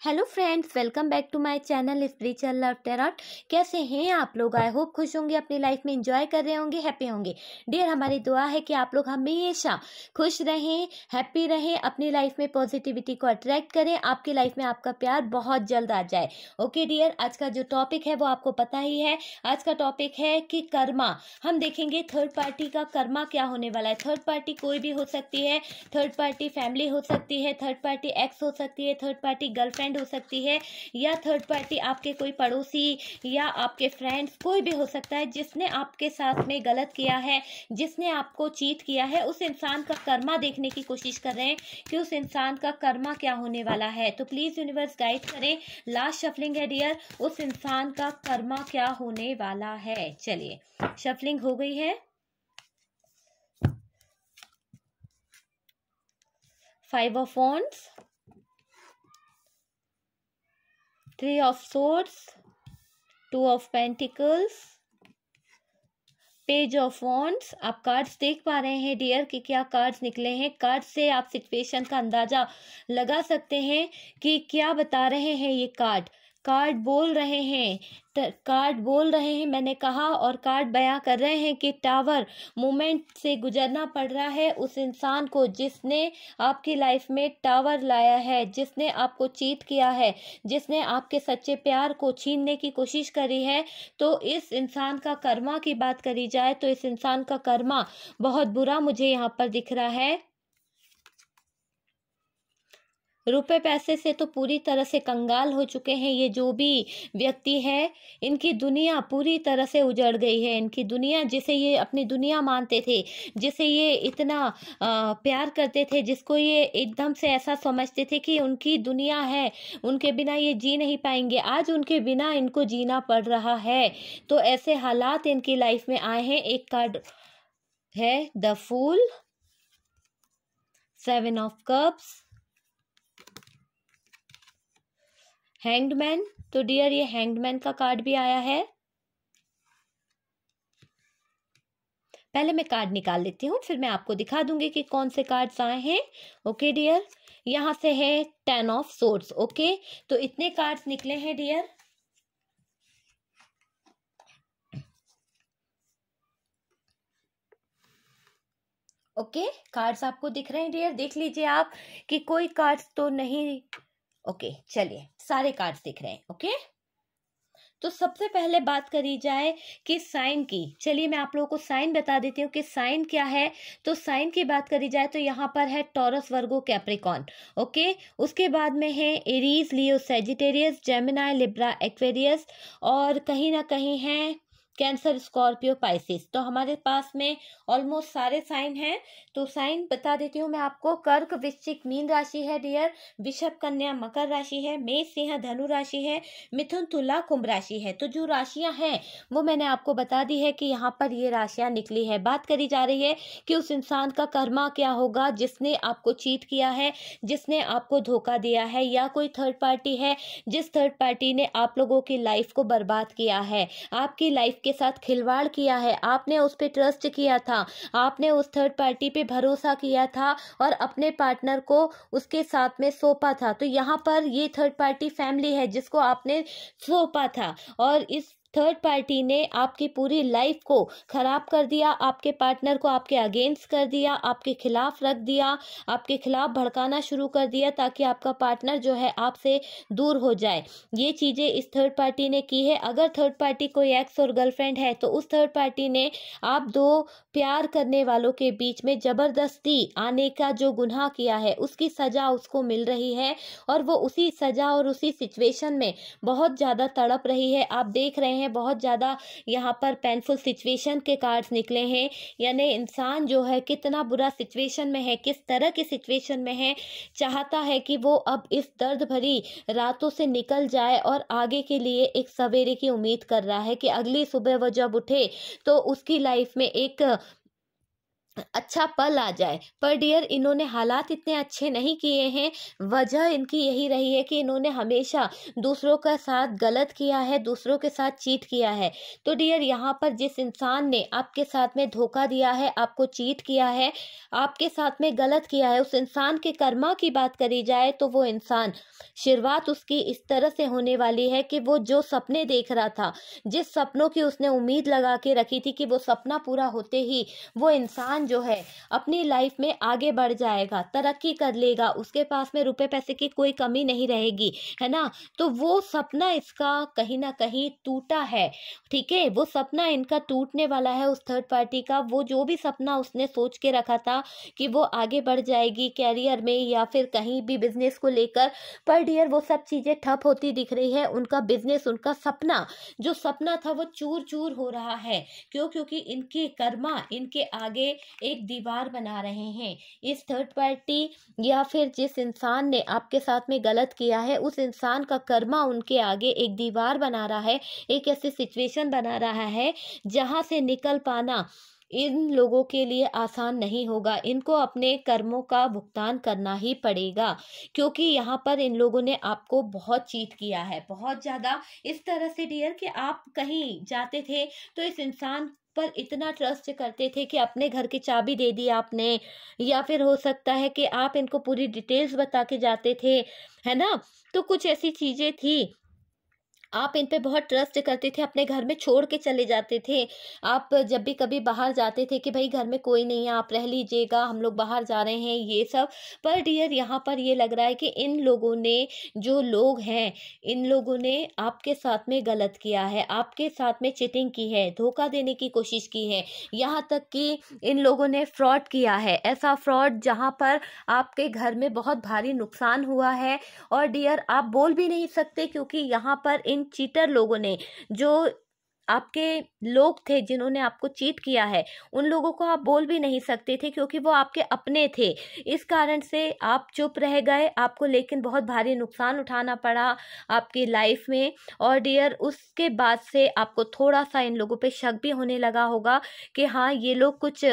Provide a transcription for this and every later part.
Hello friends, welcome back to my channel spiritual love tarot. कैसे हैं आप लोग? आई होप खुश होंगे, अपनी लाइफ में एंजॉय कर रहे होंगे, हैप्पी होंगे। डियर, हमारी दुआ है कि आप लोग हमेशा खुश रहें, हैप्पी रहें, अपनी लाइफ में पॉजिटिविटी को अट्रैक्ट करें, आपकी लाइफ में आपका प्यार बहुत जल्द आ जाए। ओके डियर, आज का जो टॉपिक है वो आपको पता ही है। आज का टॉपिक है कि कर्मा। हम देखेंगे थर्ड पार्टी का कर्मा क्या होने वाला है। थर्ड पार्टी कोई भी हो सकती है, थर्ड पार्टी फैमिली हो सकती है, थर्ड पार्टी एक्स हो सकती है, थर्ड पार्टी गर्लफ्रेंड हो सकती है, या थर्ड पार्टी आपके कोई पड़ोसी या आपके फ्रेंड्स, कोई भी हो सकता है जिसने आपके साथ में गलत किया है, जिसने आपको चीट किया है। उस इंसान का कर्मा देखने की कोशिश कर रहे हैं कि उस इंसान का कर्मा क्या होने वाला है। तो प्लीज यूनिवर्स गाइड करें। लास्ट शफलिंग है डियर, उस इंसान का कर्मा क्या होने वाला है। चलिए, शफलिंग हो गई है। 5 of wands, 3 of swords, 2 of pentacles, page of wands. आप कार्ड्स देख पा रहे हैं डियर कि क्या कार्ड्स निकले हैं। कार्ड से आप सिचुएशन का अंदाजा लगा सकते हैं कि क्या बता रहे हैं ये कार्ड। कार्ड बोल रहे हैं, कार्ड बोल रहे हैं, मैंने कहा, और कार्ड बयां कर रहे हैं कि टावर मोमेंट से गुजरना पड़ रहा है उस इंसान को जिसने आपकी लाइफ में टावर लाया है, जिसने आपको चीट किया है, जिसने आपके सच्चे प्यार को छीनने की कोशिश करी है। तो इस इंसान का कर्मा की बात करी जाए तो इस इंसान का कर्मा बहुत बुरा मुझे यहाँ पर दिख रहा है। रुपए पैसे से तो पूरी तरह से कंगाल हो चुके हैं ये जो भी व्यक्ति है। इनकी दुनिया पूरी तरह से उजड़ गई है। इनकी दुनिया, जिसे ये अपनी दुनिया मानते थे, जिसे ये इतना प्यार करते थे, जिसको ये एकदम से ऐसा समझते थे कि उनकी दुनिया है, उनके बिना ये जी नहीं पाएंगे, आज उनके बिना इनको जीना पड़ रहा है। तो ऐसे हालात इनकी लाइफ में आए हैं। एक कार्ड है the fool, 7 of cups, hanged man. तो डियर, ये हैंग्ड मैन का कार्ड भी आया है। पहले मैं कार्ड निकाल लेती हूँ, फिर मैं आपको दिखा दूंगी कि कौन से कार्ड्स आए हैं। ओके डियर, यहां से है 10 ऑफ सोर्ड्स। ओके, तो इतने कार्ड्स निकले हैं डियर। ओके, कार्ड्स आपको दिख रहे हैं डियर, देख लीजिए आप कि कोई कार्ड्स तो नहीं। ओके, चलिए, सारे कार्ड्स दिख रहे हैं। ओके, तो सबसे पहले बात करी जाए कि साइन की। चलिए, मैं आप लोगों को साइन बता देती हूँ कि साइन क्या है। तो साइन की बात करी जाए तो यहाँ पर है टॉरस, वर्गो, कैप्रिकॉन। ओके, उसके बाद में है एरीज, लियो, सेजिटेरियस, जेमिनाई, लिब्रा, एक्वेरियस, और कहीं ना कहीं है कैंसर, स्कॉर्पियो, पाइसिस। तो हमारे पास में ऑलमोस्ट सारे साइन हैं। तो साइन बता देती हूँ मैं आपको। कर्क, वृश्चिक, मीन राशि है डियर, वृषभ, कन्या, मकर राशि है, मेष, सिंह, धनु राशि है, मिथुन, तुला, कुंभ राशि है। तो जो राशियां हैं वो मैंने आपको बता दी है कि यहाँ पर ये राशियां निकली है। बात करी जा रही है कि उस इंसान का कर्मा क्या होगा जिसने आपको चीट किया है, जिसने आपको धोखा दिया है, या कोई थर्ड पार्टी है जिस थर्ड पार्टी ने आप लोगों की लाइफ को बर्बाद किया है, आपकी लाइफ के साथ खिलवाड़ किया है। आपने उस पर ट्रस्ट किया था, आपने उस थर्ड पार्टी पे भरोसा किया था और अपने पार्टनर को उसके साथ में सौंपा था। तो यहाँ पर ये थर्ड पार्टी फैमिली है जिसको आपने सौंपा था, और इस थर्ड पार्टी ने आपकी पूरी लाइफ को खराब कर दिया, आपके पार्टनर को आपके अगेंस्ट कर दिया, आपके खिलाफ रख दिया, आपके खिलाफ भड़काना शुरू कर दिया ताकि आपका पार्टनर जो है आपसे दूर हो जाए। ये चीजें इस थर्ड पार्टी ने की है। अगर थर्ड पार्टी कोई एक्स और गर्लफ्रेंड है तो उस थर्ड पार्टी ने आप दो प्यार करने वालों के बीच में जबरदस्ती आने का जो गुनाह किया है उसकी सजा उसको मिल रही है, और वो उसी सजा और उसी सिचुएशन में बहुत ज्यादा तड़प रही है। आप देख रहे हैं बहुत ज्यादा यहाँ पर पेनफुल सिचुएशन के कार्ड्स निकले हैं, यानी इंसान जो है कितना बुरा सिचुएशन में है, किस तरह की सिचुएशन में है, चाहता है कि वो अब इस दर्द भरी रातों से निकल जाए और आगे के लिए एक सवेरे की उम्मीद कर रहा है कि अगली सुबह वो जब उठे तो उसकी लाइफ में एक अच्छा पल आ जाए। पर डियर इन्होंने हालात इतने अच्छे नहीं किए हैं। वजह इनकी यही रही है कि इन्होंने हमेशा दूसरों के साथ गलत किया है, दूसरों के साथ चीट किया है। तो डियर यहाँ पर जिस इंसान ने आपके साथ में धोखा दिया है, आपको चीट किया है, आपके साथ में गलत किया है, उस इंसान के कर्मा की बात करी जाए तो वो इंसान, शुरुआत उसकी इस तरह से होने वाली है कि वो जो सपने देख रहा था, जिस सपनों की उसने उम्मीद लगा के रखी थी कि वो सपना पूरा होते ही वो इंसान जो है अपनी लाइफ में आगे बढ़ जाएगा, तरक्की कर लेगा, उसके पास में रुपए पैसे की कोई कमी नहीं रहेगी, है ना। तो वो सपना इसका कहीं ना कहीं टूटा है। ठीक है, वो सपना इनका टूटने वाला है उस थर्ड पार्टी का। वो जो भी सपना उसने सोच के रखा था कि वो आगे बढ़ जाएगी कैरियर में या फिर कहीं भी बिजनेस को लेकर, पर डियर वो सब चीजें ठप होती दिख रही है। उनका बिजनेस, उनका सपना, जो सपना था वो चूर चूर हो रहा है। क्यों? क्योंकि इनके कर्मा इनके आगे एक दीवार बना रहे हैं। इस थर्ड पार्टी या फिर जिस इंसान ने आपके साथ में गलत किया है, उस इंसान का कर्मा उनके आगे एक दीवार बना रहा है, एक ऐसी सिचुएशन बना रहा है जहां से निकल पाना इन लोगों के लिए आसान नहीं होगा। इनको अपने कर्मों का भुगतान करना ही पड़ेगा, क्योंकि यहाँ पर इन लोगों ने आपको बहुत चीट किया है, बहुत ज़्यादा। इस तरह से डियर कि आप कहीं जाते थे तो इस इंसान पर इतना ट्रस्ट करते थे कि अपने घर की चाबी दे दी आपने, या फिर हो सकता है कि आप इनको पूरी डिटेल्स बता के जाते थे, है ना। तो कुछ ऐसी चीज़ें थी, आप इन पे बहुत ट्रस्ट करते थे, अपने घर में छोड़ के चले जाते थे। आप जब भी कभी बाहर जाते थे कि भाई घर में कोई नहीं है, आप रह लीजिएगा, हम लोग बाहर जा रहे हैं, ये सब। पर डियर यहाँ पर ये लग रहा है कि इन लोगों ने, जो लोग हैं, इन लोगों ने आपके साथ में गलत किया है, आपके साथ में चीटिंग की है, धोखा देने की कोशिश की है, यहाँ तक कि इन लोगों ने फ्रॉड किया है। ऐसा फ्रॉड जहाँ पर आपके घर में बहुत भारी नुकसान हुआ है। और डियर आप बोल भी नहीं सकते, क्योंकि यहाँ पर इन चीटर लोगों ने, जो आपके लोग थे जिन्होंने आपको चीट किया है, उन लोगों को आप बोल भी नहीं सकते थे, क्योंकि वो आपके अपने थे। इस कारण से आप चुप रह गए, आपको लेकिन बहुत भारी नुकसान उठाना पड़ा आपकी लाइफ में। और डियर उसके बाद से आपको थोड़ा सा इन लोगों पे शक भी होने लगा होगा कि हाँ, ये लोग कुछ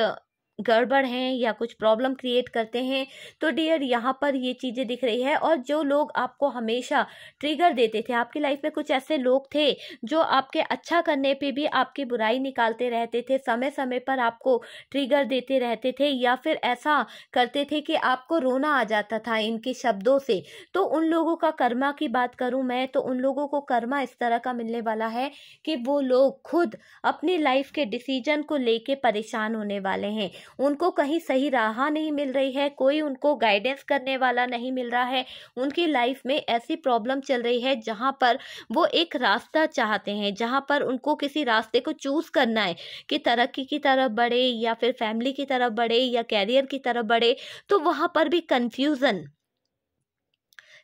गड़बड़ हैं या कुछ प्रॉब्लम क्रिएट करते हैं। तो डियर यहाँ पर ये चीज़ें दिख रही है। और जो लोग आपको हमेशा ट्रिगर देते थे, आपकी लाइफ में कुछ ऐसे लोग थे जो आपके अच्छा करने पे भी आपकी बुराई निकालते रहते थे, समय समय पर आपको ट्रिगर देते रहते थे, या फिर ऐसा करते थे कि आपको रोना आ जाता था इनके शब्दों से। तो उन लोगों का कर्मा की बात करूं मैं, तो उन लोगों को कर्मा इस तरह का मिलने वाला है कि वो लोग खुद अपनी लाइफ के डिसीजन को लेके परेशान होने वाले हैं। उनको कहीं सही राह नहीं मिल रही है, कोई उनको गाइडेंस करने वाला नहीं मिल रहा है। उनकी लाइफ में ऐसी प्रॉब्लम चल रही है जहां पर वो एक रास्ता चाहते हैं, जहां पर उनको किसी रास्ते को चूज करना है कि तरक्की की तरफ बढ़े या फिर फैमिली की तरफ बढ़े या कैरियर की तरफ बढ़े। तो वहां पर भी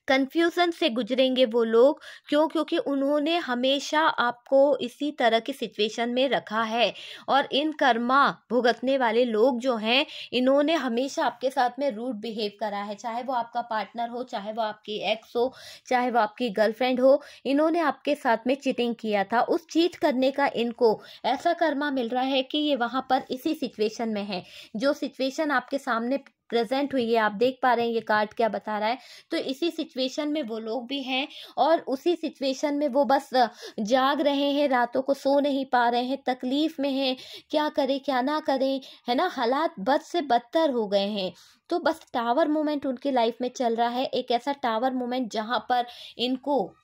कन्फ्यूज़न से गुजरेंगे वो लोग। क्यों? क्योंकि उन्होंने हमेशा आपको इसी तरह की सिचुएशन में रखा है। और इन कर्मा भुगतने वाले लोग जो हैं, इन्होंने हमेशा आपके साथ में रूड बिहेव करा है, चाहे वो आपका पार्टनर हो, चाहे वो आपकी एक्स हो, चाहे वो आपकी गर्लफ्रेंड हो। इन्होंने आपके साथ में चीटिंग किया था, उस चीट करने का इनको ऐसा कर्मा मिल रहा है कि ये वहाँ पर इसी सिचुएशन में है। जो सिचुएशन आपके सामने प्रेजेंट हुई है, आप देख पा रहे हैं ये कार्ड क्या बता रहा है। तो इसी सिचुएशन में वो लोग भी हैं, और उसी सिचुएशन में वो बस जाग रहे हैं, रातों को सो नहीं पा रहे हैं, तकलीफ में हैं, क्या करें क्या ना करें, है ना। हालात बद से बदतर हो गए हैं। तो बस टावर मोमेंट उनकी लाइफ में चल रहा है, एक ऐसा टावर मोमेंट जहां पर इनको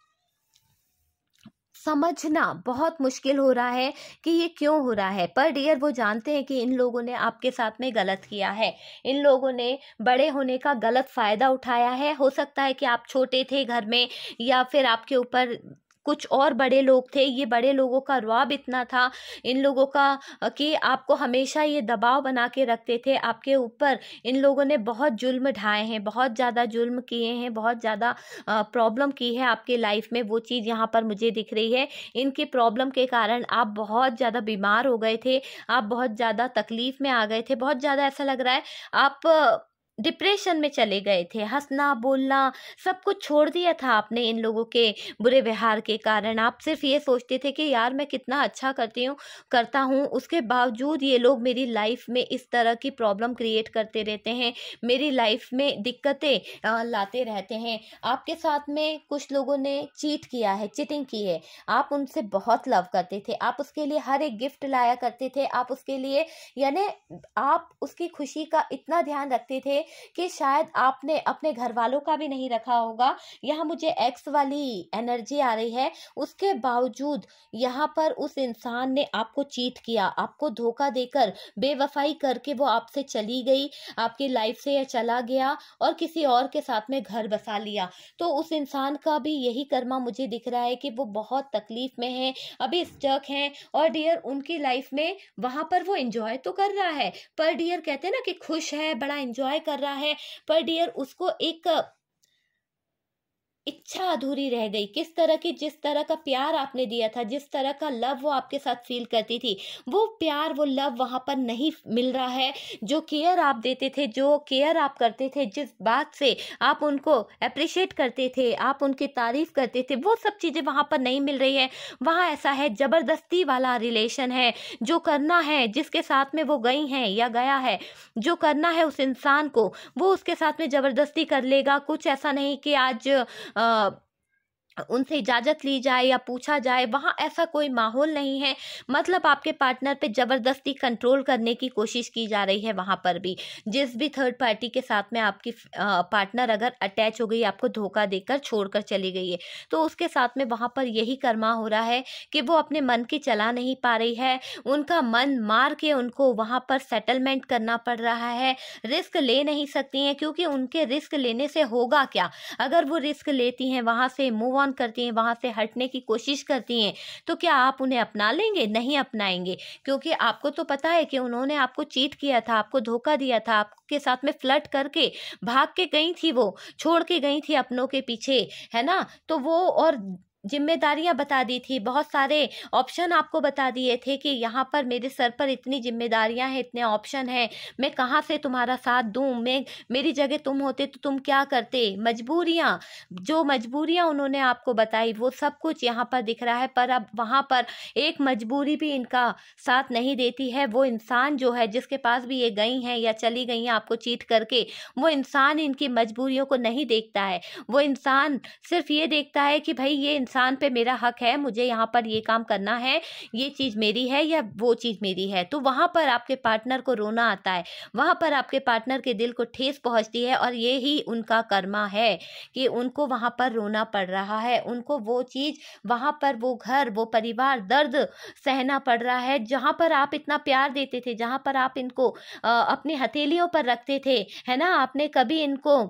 समझना बहुत मुश्किल हो रहा है कि ये क्यों हो रहा है। पर डियर वो जानते हैं कि इन लोगों ने आपके साथ में गलत किया है, इन लोगों ने बड़े होने का गलत फायदा उठाया है। हो सकता है कि आप छोटे थे घर में, या फिर आपके ऊपर कुछ और बड़े लोग थे। ये बड़े लोगों का रौब इतना था इन लोगों का कि आपको हमेशा ये दबाव बना के रखते थे आपके ऊपर। इन लोगों ने बहुत जुल्म ढाए हैं, बहुत ज़्यादा जुल्म किए हैं, बहुत ज़्यादा प्रॉब्लम की है आपके लाइफ में। वो चीज़ यहाँ पर मुझे दिख रही है। इनकी प्रॉब्लम के कारण आप बहुत ज़्यादा बीमार हो गए थे, आप बहुत ज़्यादा तकलीफ़ में आ गए थे, बहुत ज़्यादा ऐसा लग रहा है आप डिप्रेशन में चले गए थे। हंसना बोलना सब कुछ छोड़ दिया था आपने इन लोगों के बुरे व्यवहार के कारण। आप सिर्फ ये सोचते थे कि यार मैं कितना अच्छा करता हूँ, उसके बावजूद ये लोग मेरी लाइफ में इस तरह की प्रॉब्लम क्रिएट करते रहते हैं, मेरी लाइफ में दिक्कतें लाते रहते हैं। आपके साथ में कुछ लोगों ने चीट किया है, चीटिंग की है। आप उनसे बहुत लव करते थे, आप उसके लिए हर एक गिफ्ट लाया करते थे, आप उसके लिए यानी आप उसकी खुशी का इतना ध्यान रखते थे कि शायद आपने अपने घर वालों का भी नहीं रखा होगा। यहाँ मुझे एक्स वाली एनर्जी आ रही है। उसके बावजूद यहाँ पर उस इंसान ने आपको चीट किया, आपको धोखा देकर, बेवफाई करके वो आपसे चली गई, आपकी लाइफ से यह चला गया और किसी और के साथ में घर बसा लिया। तो उस इंसान का भी यही कर्मा मुझे दिख रहा है कि वो बहुत तकलीफ में है, अभी स्टक हैं। और डियर उनकी लाइफ में वहां पर वो एंजॉय तो कर रहा है, पर डियर कहते हैं ना कि खुश है, बड़ा एंजॉय कर रहा है, पर डियर उसको एक इच्छा अधूरी रह गई। किस तरह की, जिस तरह का प्यार आपने दिया था, जिस तरह का लव वो आपके साथ फील करती थी, वो प्यार वो लव वहां पर नहीं मिल रहा है। जो केयर आप देते थे, जो केयर आप करते थे, जिस बात से आप उनको अप्रिशिएट करते थे, आप उनकी तारीफ करते थे, वो सब चीजें वहां पर नहीं मिल रही है। वहां ऐसा है जबरदस्ती वाला रिलेशन है। जो करना है, जिसके साथ में वो गई हैं या गया है, जो करना है उस इंसान को, वो उसके साथ में जबरदस्ती कर लेगा। कुछ ऐसा नहीं कि आज उनसे इजाजत ली जाए या पूछा जाए, वहां ऐसा कोई माहौल नहीं है। मतलब आपके पार्टनर पे जबरदस्ती कंट्रोल करने की कोशिश की जा रही है। वहां पर भी जिस भी थर्ड पार्टी के साथ में आपकी पार्टनर अगर अटैच हो गई, आपको धोखा देकर छोड़कर चली गई है, तो उसके साथ में वहां पर यही कर्मा हो रहा है कि वो अपने मन की चला नहीं पा रही है। उनका मन मार के उनको वहां पर सेटलमेंट करना पड़ रहा है। रिस्क ले नहीं सकती हैं, क्योंकि उनके रिस्क लेने से होगा क्या? अगर वो रिस्क लेती हैं, वहां से मूव ऑन करती हैं, वहां से हटने की कोशिश करती हैं, तो क्या आप उन्हें अपना लेंगे? नहीं अपनाएंगे, क्योंकि आपको तो पता है कि उन्होंने आपको चीट किया था, आपको धोखा दिया था, आपके साथ में फ्लर्ट करके भाग के गई थी, वो छोड़ के गई थी अपनों के पीछे, है ना? तो वो और जिम्मेदारियां बता दी थी, बहुत सारे ऑप्शन आपको बता दिए थे कि यहाँ पर मेरे सर पर इतनी जिम्मेदारियां हैं, इतने ऑप्शन हैं, मैं कहाँ से तुम्हारा साथ दूं? मेरी जगह तुम होते तो तुम क्या करते? मजबूरियां, जो मजबूरियां उन्होंने आपको बताई, वो सब कुछ यहाँ पर दिख रहा है। पर अब वहां पर एक मजबूरी भी इनका साथ नहीं देती है। वो इंसान जो है, जिसके पास भी ये गई हैं या चली गई हैं आपको चीट करके, वो इंसान इनकी मजबूरियों को नहीं देखता है। वो इंसान सिर्फ ये देखता है कि भाई ये इंसान पे मेरा हक है, मुझे यहाँ पर ये काम करना है, ये चीज मेरी है या वो चीज मेरी है। तो वहां पर आपके पार्टनर को रोना आता है, वहां पर आपके पार्टनर के दिल को ठेस पहुंचती है, और ये ही उनका कर्मा है कि उनको वहां पर रोना पड़ रहा है। उनको वो चीज, वहां पर वो घर, वो परिवार, दर्द सहना पड़ रहा है, जहां पर आप इतना प्यार देते थे, जहां पर आप इनको अपनी हथेलियों पर रखते थे, है ना? आपने कभी इनको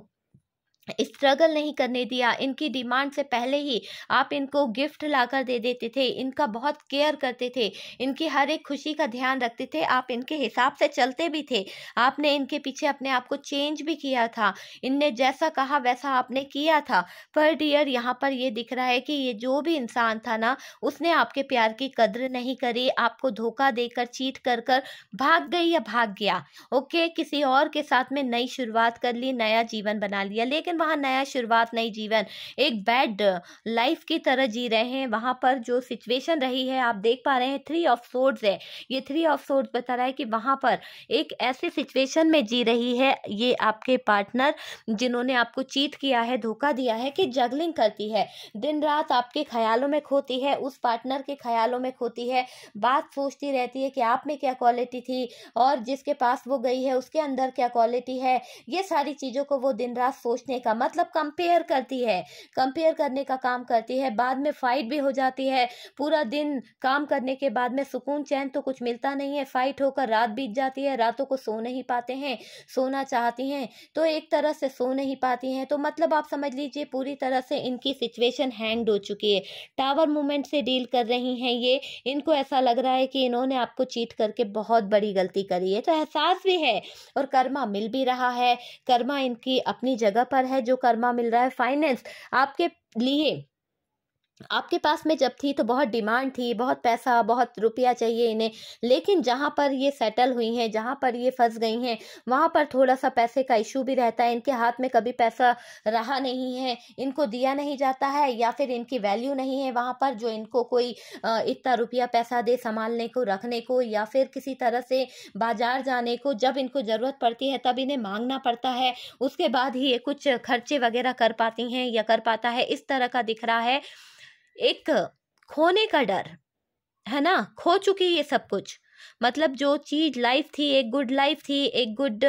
स्ट्रगल नहीं करने दिया। इनकी डिमांड से पहले ही आप इनको गिफ्ट लाकर दे देते थे, इनका बहुत केयर करते थे, इनकी हर एक खुशी का ध्यान रखते थे, आप इनके हिसाब से चलते भी थे। आपने इनके पीछे अपने आप को चेंज भी किया था, इनने जैसा कहा वैसा आपने किया था। पर डियर यहाँ पर ये दिख रहा है कि ये जो भी इंसान था ना, उसने आपके प्यार की कद्र नहीं करी, आपको धोखा देकर, चीट कर कर भाग गई या भाग गया। ओके, किसी और के साथ में नई शुरुआत कर ली, नया जीवन बना लिया, लेकिन वहां नया शुरुआत, नई जीवन एक बैड लाइफ की तरह जी रहे हैं। वहां पर जो सिचुएशन रही है, आप देख पा रहे हैं 3 ऑफ सोर्ड्स है। ये 3 ऑफ सोर्ड्स बता रहा है कि वहां पर एक ऐसी सिचुएशन में जी रही है ये आपके पार्टनर, जिन्होंने आपको चीट किया है, धोखा दिया है, कि जगलिंग करती है, दिन रात आपके ख्यालों में खोती है, उस पार्टनर के ख्यालों में खोती है, बात सोचती रहती है कि आप में क्या क्वालिटी थी और जिसके पास वो गई है उसके अंदर क्या क्वालिटी है। ये सारी चीजों को वो दिन रात सोचने का मतलब कंपेयर करती है, कंपेयर करने का काम करती है। बाद में फाइट भी हो जाती है, पूरा दिन काम करने के बाद में सुकून चैन तो कुछ मिलता नहीं है, फाइट होकर रात बीत जाती है, रातों को सो नहीं पाते हैं, सोना चाहती हैं तो एक तरह से सो नहीं पाती हैं। तो मतलब आप समझ लीजिए पूरी तरह से इनकी सिचुएशन हैंग्ड हो चुकी है, टावर मूवमेंट से डील कर रही हैं ये। इनको ऐसा लग रहा है कि इन्होंने आपको चीट करके बहुत बड़ी गलती करी है, तो एहसास भी है और कर्मा मिल भी रहा है। कर्मा इनकी अपनी जगह पर है, जो कर्मा मिल रहा है। फाइनेंस आपके लिए आपके पास में जब थी तो बहुत डिमांड थी, बहुत पैसा, बहुत रुपया चाहिए इन्हें, लेकिन जहाँ पर ये सेटल हुई हैं, जहाँ पर ये फँस गई हैं, वहाँ पर थोड़ा-सा पैसे का इश्यू भी रहता है। इनके हाथ में कभी पैसा रहा नहीं है, इनको दिया नहीं जाता है, या फिर इनकी वैल्यू नहीं है वहाँ पर, जो इनको कोई इतना रुपया पैसा दे सँभालने को, रखने को, या फिर किसी तरह से बाज़ार जाने को। जब इनको ज़रूरत पड़ती है तब इन्हें माँगना पड़ता है, उसके बाद ही ये कुछ खर्चे वग़ैरह कर पाती हैं या कर पाता है, इस तरह का दिख रहा है। एक खोने का डर, है ना? खो चुकी ये सब कुछ। मतलब जो चीज़ लाइफ़ थी, एक गुड लाइफ़ थी, एक गुड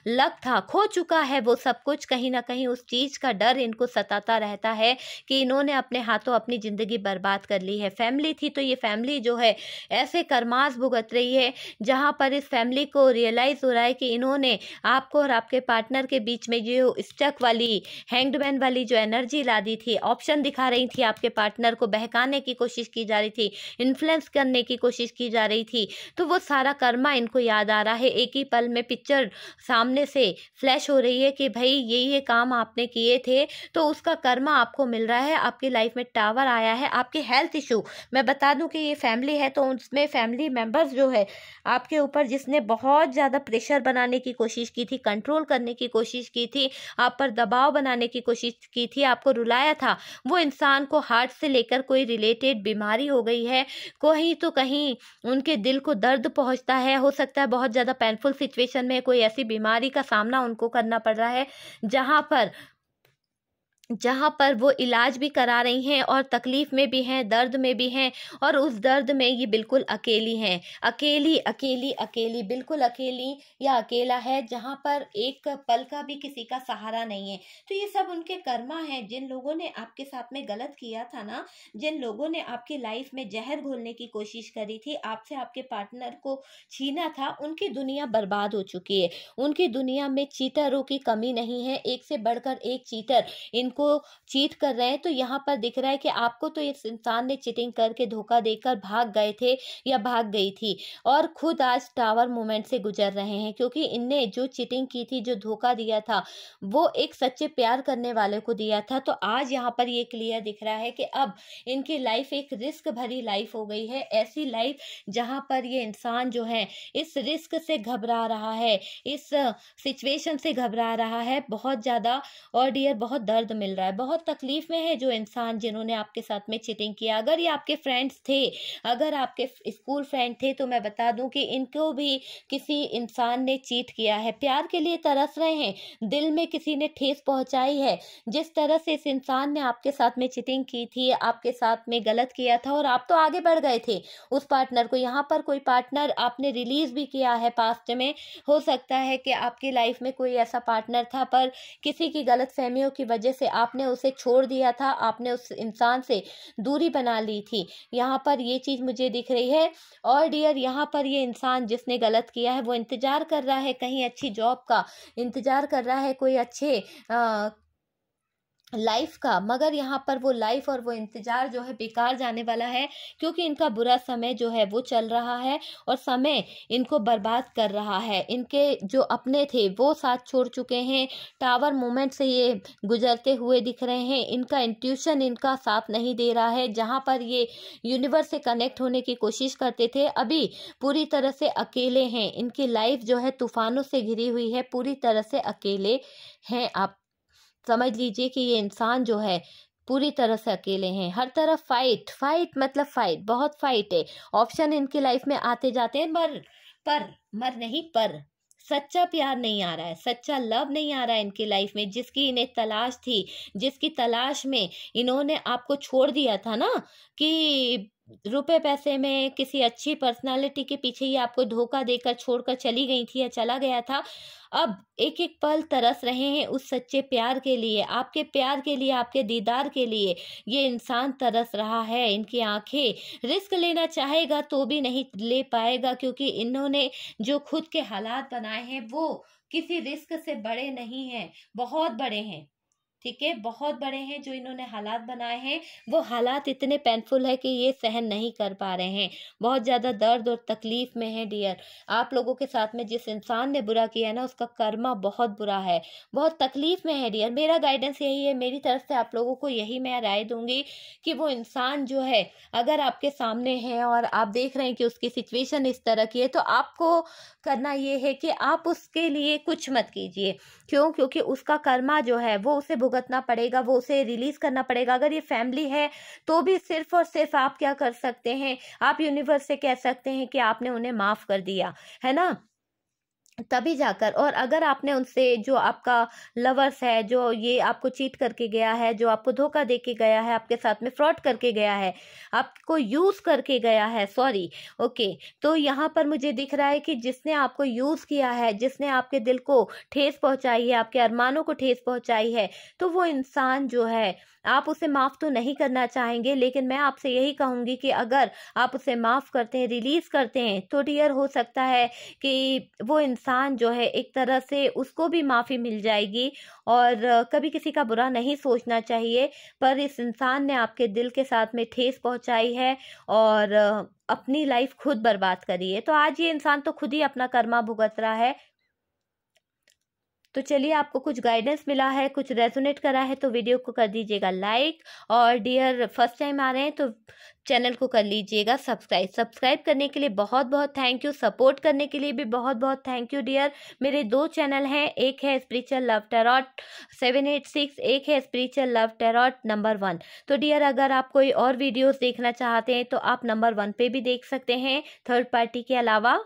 लक था, खो चुका है वो सब कुछ। कहीं न कहीं उस चीज़ का डर इनको सताता रहता है कि इन्होंने अपने हाथों अपनी ज़िंदगी बर्बाद कर ली है। फैमिली थी तो ये फैमिली जो है ऐसे करमास भुगत रही है, जहाँ पर इस फैमिली को रियलाइज़ हो रहा है कि इन्होंने आपको और आपके पार्टनर के बीच में जो स्टक वाली, हैंग्ड मैन वाली जो एनर्जी ला दी थी, ऑप्शन दिखा रही थी, आपके पार्टनर को बहकाने की कोशिश की जा रही थी, इन्फ्लुएंस करने की कोशिश की जा रही थी, तो वो सारा कर्मा इनको याद आ रहा है। एक ही पल में पिक्चर सामने से फ्लैश हो रही है कि भाई ये काम आपने किए थे, तो उसका कर्मा आपको मिल रहा है। आपकी लाइफ में टावर आया है। आपके हेल्थ इशू, मैं बता दूं कि ये फैमिली है तो उसमें फैमिली मेंबर्स जो है आपके ऊपर, जिसने बहुत ज़्यादा प्रेशर बनाने की कोशिश की थी, कंट्रोल करने की कोशिश की थी, आप पर दबाव बनाने की कोशिश की थी, आपको रुलाया था, वो इंसान को हार्ट से लेकर कोई रिलेटेड बीमारी हो गई है। कहीं तो कहीं उनके दिल को दर्द पहुंचता है। हो सकता है बहुत ज़्यादा पेनफुल सिचुएशन में कोई ऐसी बीमारी का सामना उनको करना पड़ रहा है, जहाँ पर वो इलाज भी करा रही हैं और तकलीफ़ में भी हैं, दर्द में भी हैं, और उस दर्द में ये बिल्कुल अकेली हैं। अकेली, अकेली, अकेली, बिल्कुल अकेली या अकेला है, जहाँ पर एक पल का भी किसी का सहारा नहीं है। तो ये सब उनके कर्मा हैं। जिन लोगों ने आपके साथ में गलत किया था ना, जिन लोगों ने आपकी लाइफ में जहर घोलने की कोशिश करी थी, आपसे आपके पार्टनर को छीना था, उनकी दुनिया बर्बाद हो चुकी है। उनकी दुनिया में चीटरों की कमी नहीं है। एक से बढ़कर एक चीटर इनको चीट कर रहे हैं। तो यहाँ पर दिख रहा है कि आपको तो इस इंसान ने चीटिंग करके, धोखा देकर भाग गए थे या भाग गई थी, और खुद आज टावर मोमेंट से गुजर रहे हैं, क्योंकि इनने जो चीटिंग की थी, जो धोखा दिया था, वो एक सच्चे प्यार करने वाले को दिया था। तो आज यहाँ पर ये क्लियर दिख रहा है कि अब इनकी लाइफ एक रिस्क भरी लाइफ हो गई है। ऐसी लाइफ जहाँ पर ये इंसान जो है इस रिस्क से घबरा रहा है, इस सिचुएशन से घबरा रहा है बहुत ज़्यादा, और डियर बहुत दर्द मिल रहा है, बहुत तकलीफ में है जो इंसान जिन्होंने आपके साथ में चीटिंग किया। अगर ये आपके फ्रेंड्स थे, अगर आपके स्कूल फ्रेंड थे, तो मैं बता दूं कि इनको भी किसी इंसान ने चीट किया है। प्यार के लिए तरस रहे हैं, दिल में किसी ने ठेस पहुंचाई है। जिस तरह से इस इंसान ने आपके साथ में चीटिंग की थी, आपके साथ में गलत किया था, और आप तो आगे बढ़ गए थे उस पार्टनर को। यहाँ पर कोई पार्टनर आपने रिलीज भी किया है पास्ट में। हो सकता है कि आपकी लाइफ में कोई ऐसा पार्टनर था, पर किसी की गलतफहमियों की वजह से आपने उसे छोड़ दिया था, आपने उस इंसान से दूरी बना ली थी। यहाँ पर ये चीज़ मुझे दिख रही है। और डियर, यहाँ पर ये इंसान जिसने गलत किया है वो इंतज़ार कर रहा है कहीं अच्छी जॉब का, इंतज़ार कर रहा है कोई अच्छे लाइफ का, मगर यहाँ पर वो लाइफ और वो इंतजार जो है बेकार जाने वाला है, क्योंकि इनका बुरा समय जो है वो चल रहा है और समय इनको बर्बाद कर रहा है। इनके जो अपने थे वो साथ छोड़ चुके हैं, टावर मोमेंट से ये गुजरते हुए दिख रहे हैं। इनका इंट्यूशन इनका साथ नहीं दे रहा है। जहाँ पर ये यूनिवर्स से कनेक्ट होने की कोशिश करते थे, अभी पूरी तरह से अकेले हैं। इनकी लाइफ जो है तूफानों से घिरी हुई है, पूरी तरह से अकेले हैं। आप समझ लीजिए कि ये इंसान जो है पूरी तरह से अकेले हैं। हर तरफ फाइट, फाइट मतलब फाइट, बहुत फाइट है। ऑप्शन इनकी लाइफ में आते जाते हैं, मर नहीं, पर सच्चा प्यार नहीं आ रहा है, सच्चा लव नहीं आ रहा है इनकी लाइफ में, जिसकी इन्हें तलाश थी, जिसकी तलाश में इन्होंने आपको छोड़ दिया था ना, कि रुपए पैसे में किसी अच्छी पर्सनालिटी के पीछे ही आपको धोखा देकर छोड़कर चली गई थी या चला गया था। अब एक एक पल तरस रहे हैं उस सच्चे प्यार के लिए, आपके प्यार के लिए, आपके दीदार के लिए ये इंसान तरस रहा है। इनकी आंखें, रिस्क लेना चाहेगा तो भी नहीं ले पाएगा, क्योंकि इन्होंने जो खुद के हालात बनाए हैं वो किसी रिस्क से बड़े नहीं हैं, बहुत बड़े हैं। ठीक है, बहुत बड़े हैं जो इन्होंने हालात बनाए हैं, वो हालात इतने पेनफुल है कि ये सहन नहीं कर पा रहे हैं, बहुत ज़्यादा दर्द और तकलीफ में है डियर। आप लोगों के साथ में जिस इंसान ने बुरा किया है ना, उसका कर्मा बहुत बुरा है, बहुत तकलीफ में है डियर। मेरा गाइडेंस यही है, मेरी तरफ से आप लोगों को यही मैं राय दूंगी कि वो इंसान जो है, अगर आपके सामने है और आप देख रहे हैं कि उसकी सिचुएशन इस तरह की है, तो आपको करना ये है कि आप उसके लिए कुछ मत कीजिए। क्यों? क्योंकि उसका कर्मा जो है वो उसे भुगतना पड़ेगा, वो उसे रिलीज करना पड़ेगा। अगर ये फैमिली है तो भी सिर्फ और सिर्फ आप क्या कर सकते हैं, आप यूनिवर्स से कह सकते हैं कि आपने उन्हें माफ कर दिया है ना, तभी जाकर। और अगर आपने उनसे, जो आपका लवर्स है, जो ये आपको चीट करके गया है, जो आपको धोखा दे के गया है, आपके साथ में फ्रॉड करके गया है, आपको यूज करके गया है, सॉरी, ओके, तो यहाँ पर मुझे दिख रहा है कि जिसने आपको यूज किया है, जिसने आपके दिल को ठेस पहुंचाई है, आपके अरमानों को ठेस पहुंचाई है, तो वो इंसान जो है, आप उसे माफ तो नहीं करना चाहेंगे, लेकिन मैं आपसे यही कहूंगी कि अगर आप उसे माफ करते हैं, रिलीज करते हैं, तो डियर हो सकता है कि वो इंसान जो है एक तरह से उसको भी माफ़ी मिल जाएगी। और कभी किसी का बुरा नहीं सोचना चाहिए, पर इस इंसान ने आपके दिल के साथ में ठेस पहुंचाई है और अपनी लाइफ खुद बर्बाद करी है। तो आज ये इंसान तो खुद ही अपना कर्मा भुगत रहा है। तो चलिए, आपको कुछ गाइडेंस मिला है, कुछ रेजोनेट करा है, तो वीडियो को कर दीजिएगा लाइक। और डियर फर्स्ट टाइम आ रहे हैं तो चैनल को कर लीजिएगा सब्सक्राइब। सब्सक्राइब करने के लिए बहुत बहुत थैंक यू, सपोर्ट करने के लिए भी बहुत बहुत थैंक यू डियर। मेरे 2 चैनल हैं, एक है स्पिरिचुअल लव टैरोट 786, एक है स्पिरिचुअल लव टैरोट नंबर 1। तो डियर, अगर आप कोई और वीडियोस देखना चाहते हैं तो आप नंबर 1 पे भी देख सकते हैं, थर्ड पार्टी के अलावा।